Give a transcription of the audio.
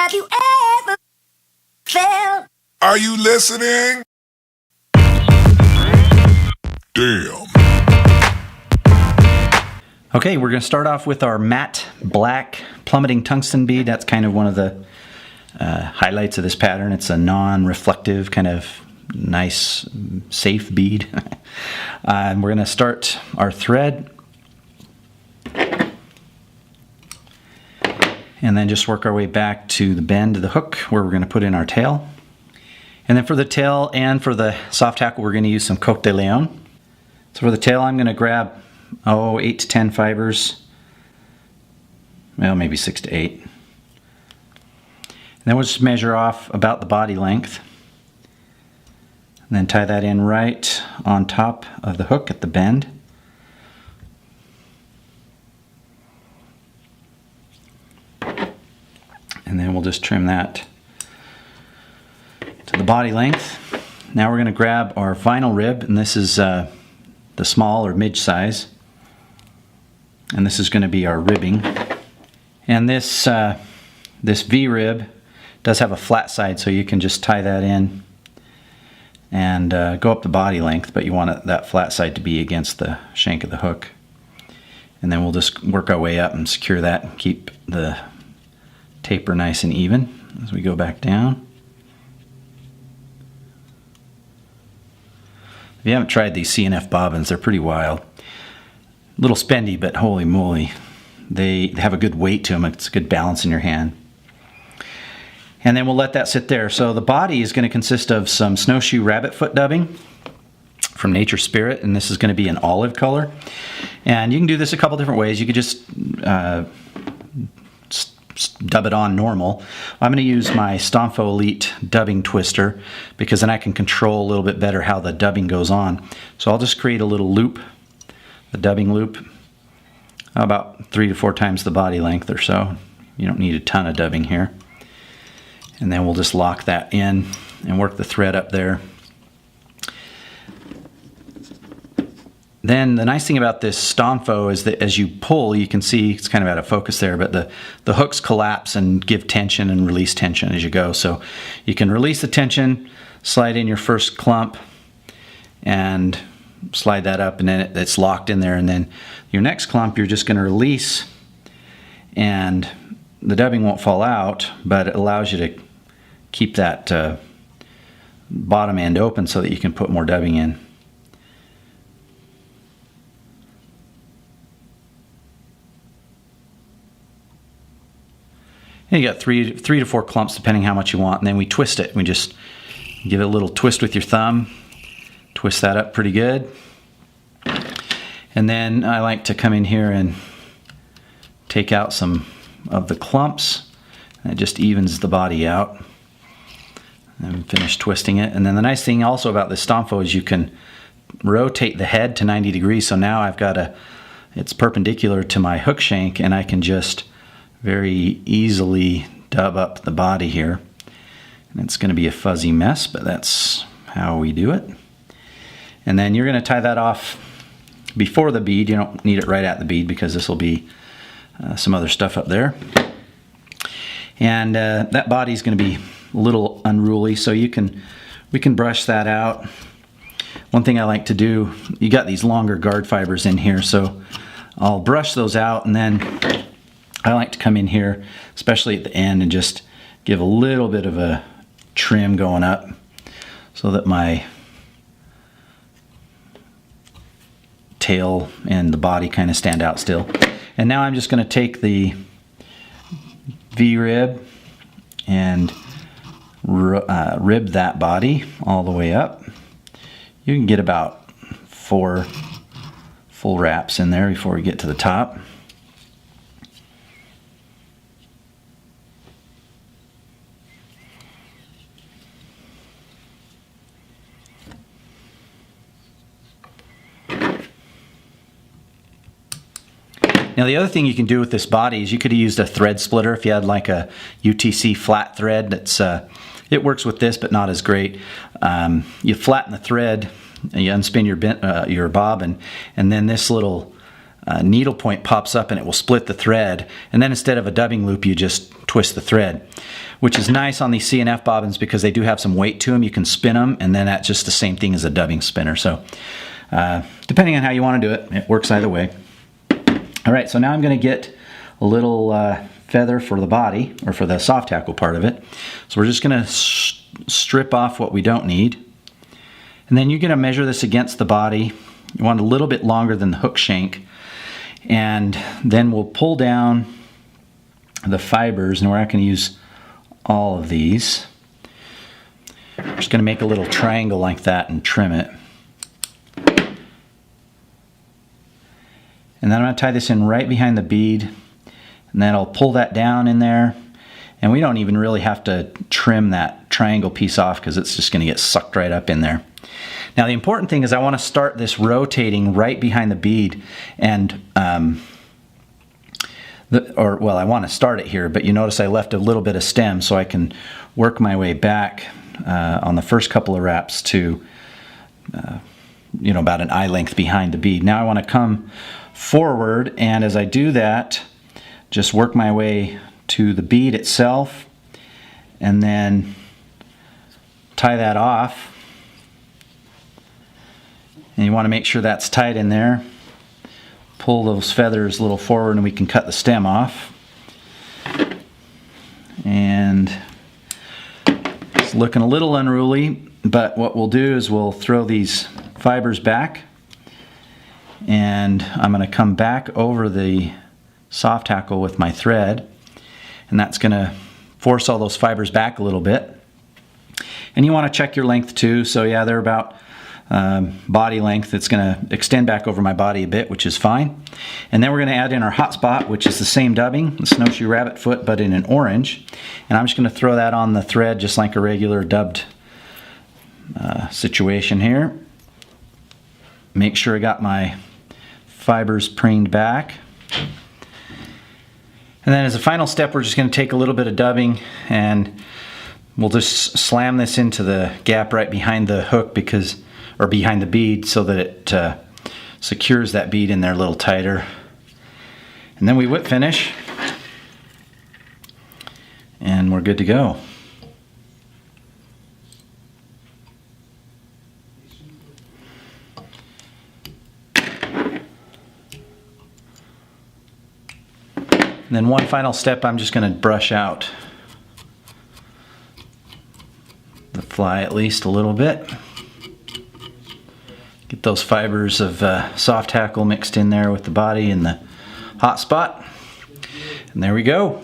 Have you ever felt? Are you listening? Damn. Okay, we're going to start off with our matte black plummeting tungsten bead. That's kind of one of the highlights of this pattern. It's a non-reflective, kind of nice, safe bead. And we're going to start our thread. And then just work our way back to the bend of the hook where we're going to put in our tail. And then for the tail and for the soft hackle, we're going to use some Coq De Leon. So for the tail, I'm going to grab 8 to 10 fibers, well, maybe 6 to 8. And then we'll just measure off about the body length. And then tie that in right on top of the hook at the bend. And then we'll just trim that to the body length. Now we're going to grab our final rib, and this is the small or mid size. And this is going to be our ribbing. And this V rib does have a flat side, so you can just tie that in and go up the body length, but you want that flat side to be against the shank of the hook. And then we'll just work our way up and secure that and keep the taper nice and even as we go back down. If you haven't tried these CNF bobbins, they're pretty wild. A little spendy, but holy moly, they have a good weight to them. It's a good balance in your hand. And then we'll let that sit there. So the body is going to consist of some snowshoe rabbit foot dubbing from Nature Spirit, and this is going to be an olive color. And you can do this a couple different ways. You could just dub it on normal. I'm going to use my Stomfo Elite dubbing twister because then I can control a little bit better how the dubbing goes on. So I'll just create a little loop, a dubbing loop, about 3 to 4 times the body length or so. You don't need a ton of dubbing here. And then we'll just lock that in and work the thread up there. Then the nice thing about this Stomfo is that as you pull, you can see it's kind of out of focus there, but the hooks collapse and give tension and release tension as you go. So you can release the tension, slide in your first clump, and slide that up, and then it's locked in there. And then your next clump, you're just going to release, and the dubbing won't fall out, but it allows you to keep that bottom end open so that you can put more dubbing in. And you got three to four clumps depending how much you want, and then we twist it. We just give it a little twist with your thumb, twist that up pretty good. And then I like to come in here and take out some of the clumps, and it just evens the body out. And finish twisting it. And then the nice thing also about this Stomfo is you can rotate the head to 90 degrees. So now I've got it's perpendicular to my hook shank, and I can just very easily dub up the body here. And it's going to be a fuzzy mess, but that's how we do it. And then you're going to tie that off before the bead. You don't need it right at the bead because this will be some other stuff up there. And that body is going to be a little unruly, so we can brush that out. One thing I like to do, you got these longer guard fibers in here, so I'll brush those out, and then I like to come in here, especially at the end, and just give a little bit of a trim going up so that my tail and the body kind of stand out still. And now I'm just going to take the V-rib and rib that body all the way up. You can get about 4 full wraps in there before we get to the top. Now the other thing you can do with this body is you could have used a thread splitter if you had like a UTC flat thread. That's it works with this, but not as great. You flatten the thread, and you unspin your bobbin, and then this little needle point pops up and it will split the thread. And then instead of a dubbing loop, you just twist the thread, which is nice on these C&F bobbins because they do have some weight to them. You can spin them, and then that's just the same thing as a dubbing spinner. So depending on how you want to do it, it works either way. All right, so now I'm going to get a little feather for the body, or for the soft hackle part of it. So we're just going to strip off what we don't need. And then you're going to measure this against the body. You want a little bit longer than the hook shank. And then we'll pull down the fibers, and we're not going to use all of these. We're just going to make a little triangle like that and trim it. And then I'm going to tie this in right behind the bead, and then I'll pull that down in there. And we don't even really have to trim that triangle piece off because it's just going to get sucked right up in there. Now the important thing is I want to start this rotating right behind the bead, and I want to start it here, but you notice I left a little bit of stem so I can work my way back on the first couple of wraps to about an eye length behind the bead. Now I want to come forward, and as I do that, just work my way to the bead itself and then tie that off. And you want to make sure that's tight in there. Pull those feathers a little forward and we can cut the stem off. And it's looking a little unruly, but what we'll do is we'll throw these fibers back, and I'm going to come back over the soft hackle with my thread, and that's going to force all those fibers back a little bit. And you want to check your length too. So yeah, they're about body length. It's going to extend back over my body a bit, which is fine. And then we're going to add in our hot spot, which is the same dubbing, the snowshoe rabbit foot, but in an orange. And I'm just going to throw that on the thread just like a regular dubbed situation here. Make sure I got my fibers preened back. And then as a final step, we're just going to take a little bit of dubbing and we'll just slam this into the gap right behind the hook or behind the bead, so that it secures that bead in there a little tighter. And then we whip finish, and we're good to go. And then one final step, I'm just going to brush out the fly at least a little bit. Get those fibers of soft hackle mixed in there with the body and the hot spot. And there we go.